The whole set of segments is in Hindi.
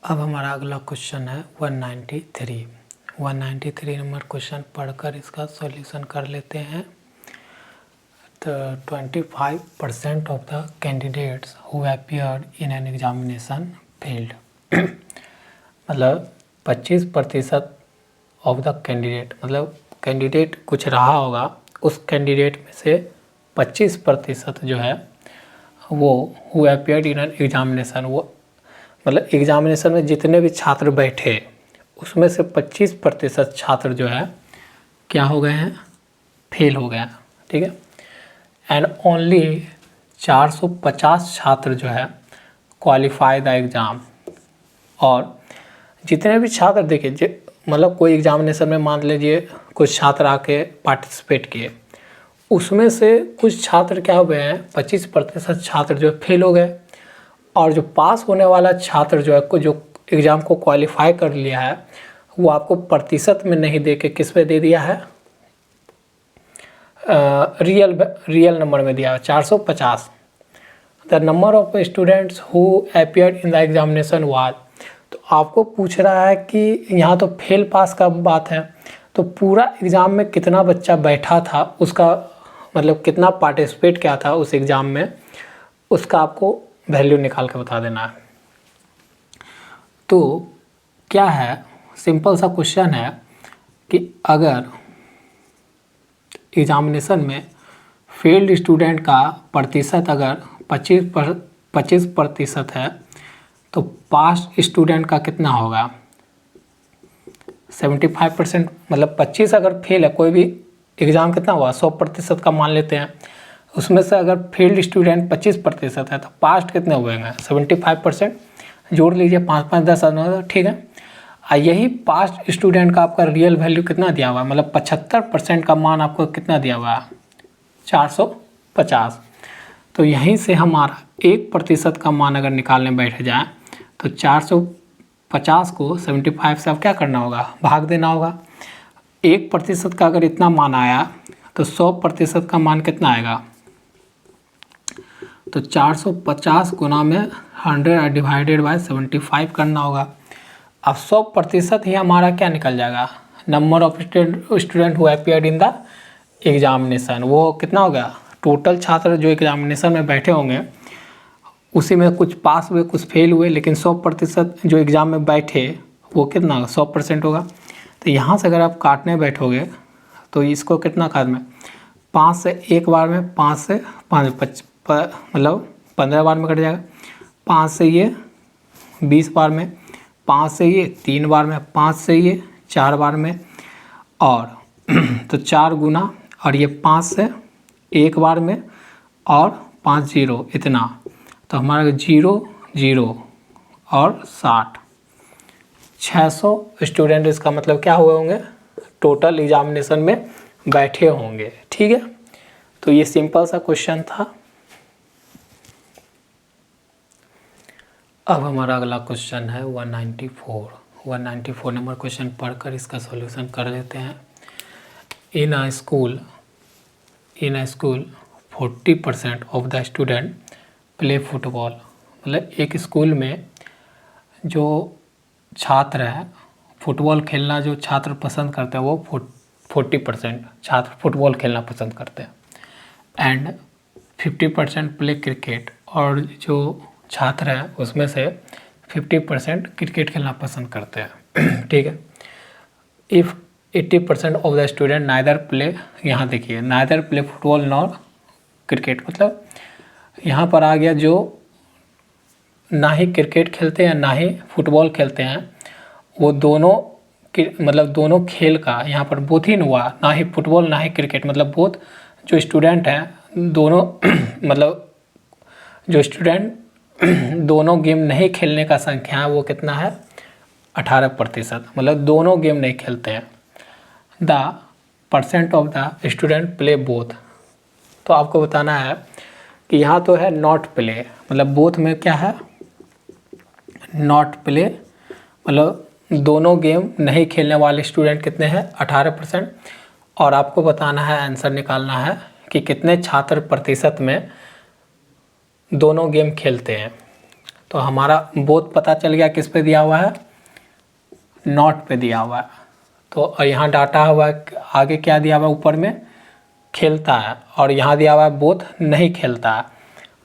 अब हमारा अगला क्वेश्चन है 193 नंबर क्वेश्चन पढ़कर इसका सॉल्यूशन कर लेते हैं। तो 25% of the candidates who appeared in an examination failed. मतलब 25% ऑफ द कैंडिडेट, मतलब कैंडिडेट कुछ रहा होगा, उस कैंडिडेट में से 25% जो है वो who appeared in an examination, वो मतलब एग्जामिनेशन में जितने भी छात्र बैठे उसमें से 25% छात्र जो है क्या हो गए हैं, फेल हो गए हैं। ठीक है। एंड ओनली 450 छात्र जो है क्वालिफाई द एग्ज़ाम। और जितने भी छात्र देखिए, मतलब कोई एग्जामिनेशन में मान लीजिए कुछ छात्र आके पार्टिसिपेट किए, उसमें से कुछ छात्र क्या हो गए हैं, 25% छात्र जो फेल हो गए। और जो पास होने वाला छात्र जो है, जो एग्ज़ाम को क्वालिफाई कर लिया है, वो आपको प्रतिशत में नहीं दे के किस पे दे दिया है, रियल नंबर में दिया है 450। The number of students who appeared in the examination was. तो आपको पूछ रहा है कि यहाँ तो फेल पास का बात है, तो पूरा एग्ज़ाम में कितना बच्चा बैठा था, उसका मतलब कितना पार्टिसिपेट किया था उस एग्ज़ाम में, उसका आपको वैल्यू निकाल के बता देना है। तो क्या है, सिंपल सा क्वेश्चन है कि अगर एग्जामिनेशन में फेल्ड स्टूडेंट का प्रतिशत अगर 25% है, तो पास स्टूडेंट का कितना होगा, 75%। मतलब 25 अगर फेल है, कोई भी एग्ज़ाम कितना हुआ, 100% का मान लेते हैं, उसमें से अगर फेल्ड स्टूडेंट 25% है तो पास्ट कितने हुए हैं, 75%। जोड़ लीजिए 5 5 10 11, ठीक है। यही पास्ट स्टूडेंट का आपका रियल वैल्यू कितना दिया हुआ है, मतलब 75% का मान आपको कितना दिया हुआ है, 450। तो यहीं से हमारा 1% का मान अगर निकालने बैठ जाए तो 450 को 75 से अब क्या करना होगा, भाग देना होगा। 1% का अगर इतना मान आया तो 100% का मान कितना आएगा, तो 450 गुना में 100 डिवाइडेड बाय 75 करना होगा। अब 100% ही हमारा क्या निकल जाएगा, number of student who appeared in the examination. वो कितना हो गया, टोटल छात्र जो एग्जामिनेशन में बैठे होंगे उसी में कुछ पास हुए कुछ फेल हुए, लेकिन 100% जो एग्ज़ाम में बैठे वो कितना होगा, 100% होगा। तो यहाँ से अगर आप काटने बैठोगे तो इसको कितना काट में, 5 से एक बार में, 5 से 5 मतलब 15 बार में कट जाएगा, 5 से ये 20 बार में, 5 से ये 3 बार में, 5 से ये 4 बार में, और तो 4 गुना, और ये 5 से एक बार में, और 5 0 इतना, तो हमारा 0 0 और 60, 600 स्टूडेंट इसका मतलब क्या हुए होंगे, टोटल एग्जामिनेशन में बैठे होंगे। ठीक है। तो ये सिंपल सा क्वेश्चन था। अब हमारा अगला क्वेश्चन है 194 नंबर क्वेश्चन पढ़कर इसका सॉल्यूशन कर लेते हैं। In a school 40% of the student play football. मतलब एक स्कूल में जो छात्र है फुटबॉल खेलना, जो छात्र पसंद करते हैं वो 40% छात्र फुटबॉल खेलना पसंद करते हैं, एंड 50% प्ले क्रिकेट। और जो छात्र है उसमें से 50% क्रिकेट खेलना पसंद करते हैं। ठीक है। If 80% of the student neither play, यहाँ देखिए neither play football nor cricket, मतलब यहाँ पर आ गया जो ना ही क्रिकेट खेलते हैं ना ही फुटबॉल खेलते हैं, वो दोनों मतलब दोनों खेल का यहाँ पर बोथ ही हुआ, ना ही फुटबॉल ना ही क्रिकेट, मतलब बोथ जो स्टूडेंट हैं दोनों मतलब जो स्टूडेंट दोनों गेम नहीं खेलने का संख्या है वो कितना है, 18%। मतलब दोनों गेम नहीं खेलते हैं। The % of the student play both. तो आपको बताना है कि यहाँ तो है नॉट प्ले, मतलब बोथ में क्या है, नॉट प्ले, मतलब दोनों गेम नहीं खेलने वाले स्टूडेंट कितने हैं, 18%। और आपको बताना है, आंसर निकालना है कि कितने छात्र प्रतिशत में दोनों गेम खेलते हैं। तो हमारा बोथ पता चल गया किस पे दिया हुआ है, नॉट पे दिया हुआ है। तो यहाँ डाटा हुआ है, आगे क्या दिया हुआ है, ऊपर में खेलता है, और यहाँ दिया हुआ है बोथ नहीं खेलता है।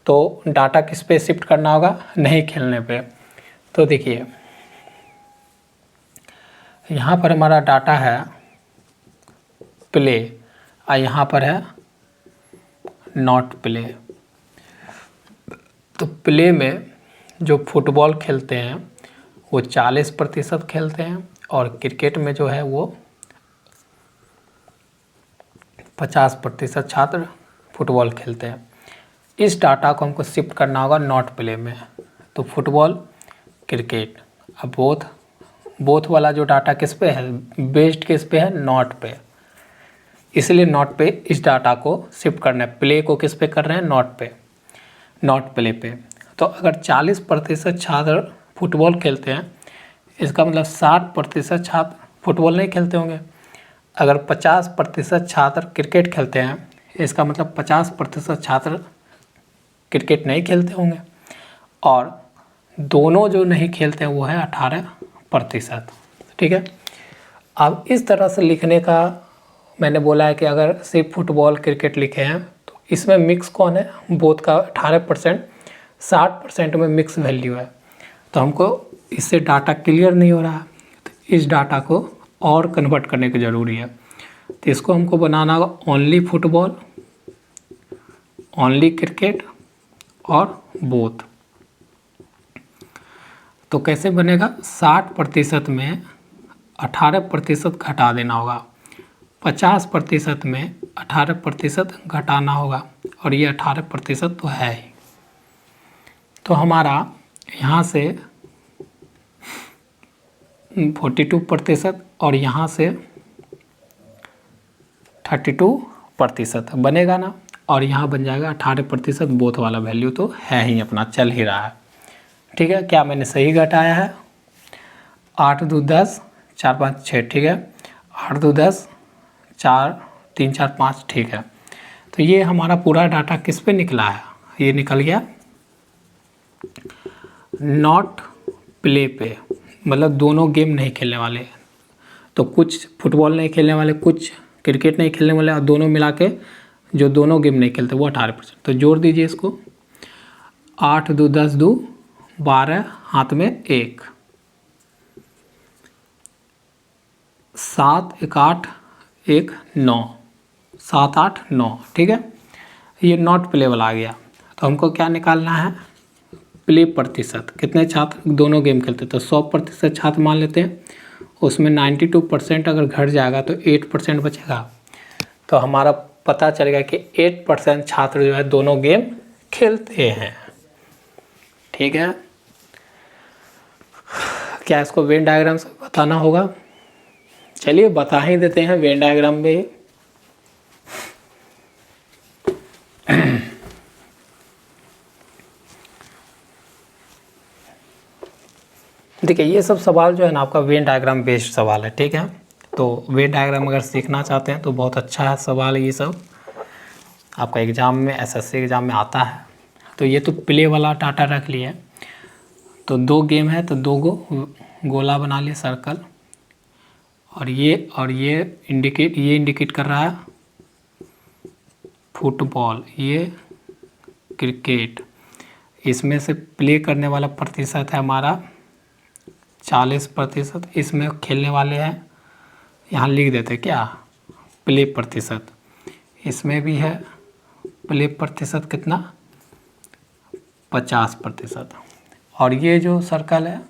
तो डाटा किस पे शिफ्ट करना होगा, नहीं खेलने पे। तो देखिए यहाँ पर हमारा डाटा है प्ले, और यहाँ पर है नॉट प्ले। तो प्ले में जो फुटबॉल खेलते हैं वो 40% खेलते हैं, और क्रिकेट में जो है वो 50% छात्र फुटबॉल खेलते हैं। इस डाटा को हमको शिफ्ट करना होगा नॉट प्ले में। तो फुटबॉल, क्रिकेट, अब बोथ वाला जो डाटा किस पे है, बेस्ड किस पे है, नॉट पे। इसलिए नॉट पे इस डाटा को शिफ्ट करना है। प्ले को किस पे कर रहे हैं, नॉट पे, नॉट प्ले पे। तो अगर 40% छात्र फुटबॉल खेलते हैं, इसका मतलब 60% छात्र फुटबॉल नहीं खेलते होंगे। अगर 50% छात्र क्रिकेट खेलते हैं, इसका मतलब 50% छात्र क्रिकेट नहीं खेलते होंगे, और दोनों जो नहीं खेलते हैं वो है 18%। ठीक है। अब इस तरह से लिखने का मैंने बोला है कि अगर सिर्फ फुटबॉल क्रिकेट लिखे हैं तो इसमें मिक्स कौन है, बोथ का 18%, 60% में मिक्स वैल्यू है। तो हमको इससे डाटा क्लियर नहीं हो रहा है, तो इस डाटा को और कन्वर्ट करने की ज़रूरी है। तो इसको हमको बनाना होगा ओनली फुटबॉल, ओनली क्रिकेट और बोथ। तो कैसे बनेगा, 60% में 18% घटा देना होगा, 50% में 18% घटाना होगा, और ये 18% तो है ही। तो हमारा यहाँ से 42% और यहाँ से 32% बनेगा ना, और यहाँ बन जाएगा 18%। बोथ वाला वैल्यू तो है ही अपना, चल ही रहा है। ठीक है, क्या मैंने सही घटाया है, 8 2 10 4 5 6, ठीक है, 8 2 10 4 3 4 5, ठीक है। तो ये हमारा पूरा डाटा किस पे निकला है, ये निकल गया नॉट प्ले पे, मतलब दोनों गेम नहीं खेलने वाले। तो कुछ फुटबॉल नहीं खेलने वाले, कुछ क्रिकेट नहीं खेलने वाले, और दोनों मिला के जो दोनों गेम नहीं खेलते वो 18%। तो जोड़ दीजिए इसको, 8 2 10 2 12, हाथ में 1, 7 1 8 1 9, 7 8 9, ठीक है। ये नॉट प्ले वाला आ गया। तो हमको क्या निकालना है, प्ले प्रतिशत, कितने छात्र दोनों गेम खेलते हैं। तो 100% छात्र मान लेते हैं, उसमें 92% अगर घट जाएगा तो 8% बचेगा। तो हमारा पता चलेगा कि 8% छात्र जो है दोनों गेम खेलते हैं। ठीक है, क्या इसको वेन डायग्राम से बताना होगा, चलिए बता ही देते हैं वेन डायग्राम में। देखिए ये सब सवाल जो है ना आपका वेन डायग्राम बेस्ड सवाल है। ठीक है, तो वेन डायग्राम अगर सीखना चाहते हैं तो बहुत अच्छा है सवाल है, ये सब आपका एग्ज़ाम में, एसएससी एग्ज़ाम में आता है। तो ये तो प्ले वाला डाटा रख लिए। तो 2 गेम है तो 2 गोला बना लिए सर्कल, और ये इंडिकेट कर रहा है फुटबॉल, ये क्रिकेट। इसमें से प्ले करने वाला प्रतिशत है हमारा 40%, इसमें खेलने वाले हैं, यहाँ लिख देते क्या, प्ले प्रतिशत। इसमें भी है प्ले प्रतिशत कितना, 50%। और ये जो सर्कल है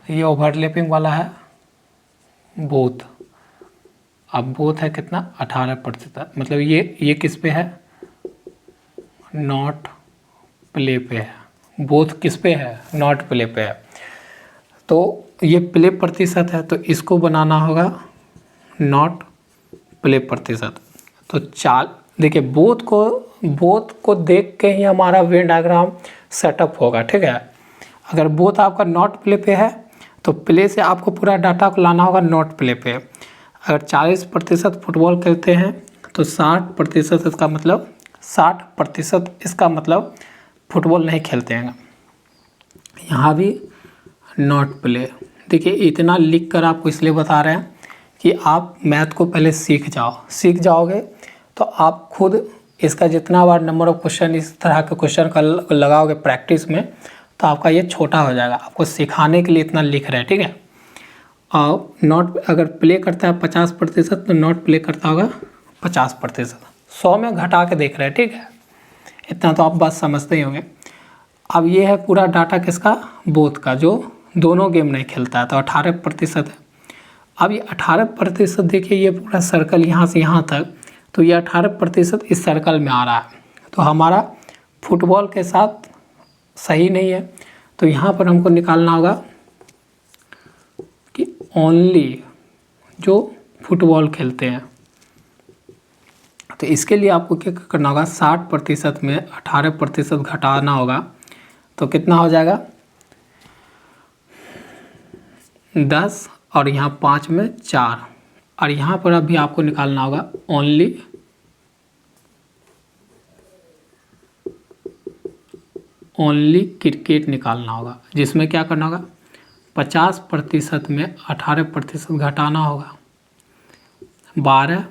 ये ओवरलैपिंग वाला है बोथ। अब बोथ है कितना, 18%। मतलब ये किस पे है, नॉट प्ले पे है। बोथ किस पे है, नॉट प्ले पे है। तो ये प्ले प्रतिशत है, तो इसको बनाना होगा नॉट प्ले प्रतिशत। तो देखिए बोथ को देख के ही हमारा वेन डायग्राम सेटअप होगा। ठीक है, अगर बोथ आपका नॉट प्ले पे है तो प्ले से आपको पूरा डाटा को लाना होगा नॉट प्ले पे। अगर 40% फुटबॉल खेलते हैं तो 60% इसका मतलब 60% इसका मतलब फुटबॉल नहीं खेलते हैं। यहाँ भी नॉट प्ले। देखिए इतना लिख कर आपको इसलिए बता रहे हैं कि आप मैथ को पहले सीख जाओगे तो आप खुद इसका जितना बार नंबर ऑफ क्वेश्चन इस तरह के क्वेश्चन का लगाओगे प्रैक्टिस में तो आपका ये छोटा हो जाएगा। आपको सिखाने के लिए इतना लिख रहे हैं, ठीक है। और नॉट अगर प्ले करता है 50% तो नॉट प्ले करता होगा 50%। 100 में घटा के देख रहे हैं, ठीक है। इतना तो आप बात समझते ही होंगे। अब ये है पूरा डाटा किसका, बोथ का, जो दोनों गेम नहीं खेलता है, तो 18% है। अब ये 18% देखिए ये पूरा सर्कल यहाँ से यहाँ तक, तो ये 18% इस सर्कल में आ रहा है, तो हमारा फुटबॉल के साथ सही नहीं है। तो यहाँ पर हमको निकालना होगा कि ओनली जो फुटबॉल खेलते हैं। तो इसके लिए आपको क्या करना होगा, 60% में 18% घटाना होगा, तो कितना हो जाएगा 10 और यहाँ 5 में 4। और यहाँ पर अभी आपको निकालना होगा ओनली क्रिकेट निकालना होगा, जिसमें क्या करना होगा 50% में 18% घटाना होगा, 12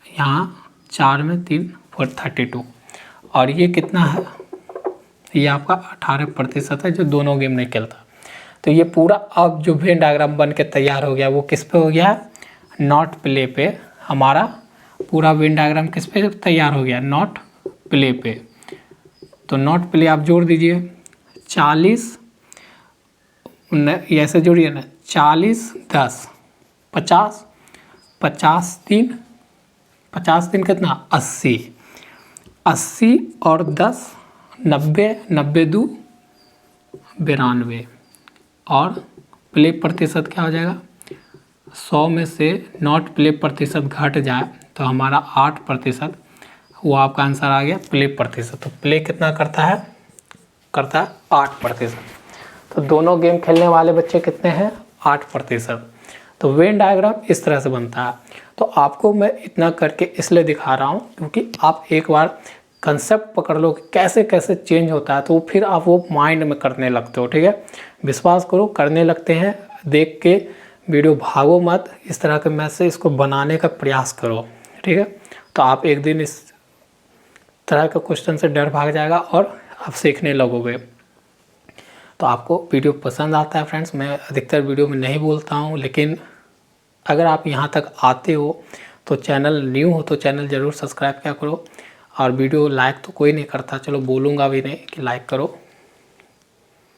यहाँ 4 में 3 32। और ये कितना है, ये आपका 18% है जो दोनों गेम नहीं खेलता। तो ये पूरा अब जो वेन डायग्राम बन के तैयार हो गया वो किस पे हो गया है, नॉट प्ले पे। हमारा पूरा वेन डायग्राम किस पे तैयार हो गया, नॉट प्ले पे। तो नॉट प्ले आप जोड़ दीजिए 40, ऐसे जोड़िए ना, 40 10 50, 50 3 कितना 80, 80 और 10 90, 90 2 92। और प्ले प्रतिशत क्या हो जाएगा, 100 में से नॉट प्ले प्रतिशत घट जाए तो हमारा 8%, वो आपका आंसर आ गया प्ले प्रतिशत। तो प्ले कितना करता है 8%। तो दोनों गेम खेलने वाले बच्चे कितने हैं 8%। तो वेन डायग्राम इस तरह से बनता है। तो आपको मैं इतना करके इसलिए दिखा रहा हूँ क्योंकि आप एक बार कंसेप्ट पकड़ लो कि कैसे कैसे चेंज होता है, तो फिर आप वो माइंड में करने लगते हो, ठीक है। विश्वास करो करने लगते हैं, देख के वीडियो भागो मत, इस तरह के मैथ से इसको बनाने का प्रयास करो, ठीक है। तो आप एक दिन इस तरह के क्वेश्चन से डर भाग जाएगा और आप सीखने लगोगे। तो आपको वीडियो पसंद आता है फ्रेंड्स, मैं अधिकतर वीडियो में नहीं बोलता हूँ, लेकिन अगर आप यहाँ तक आते हो तो चैनल न्यू हो तो चैनल ज़रूर सब्सक्राइब किया करो। और वीडियो लाइक तो कोई नहीं करता, चलो बोलूँगा भी नहीं कि लाइक करो।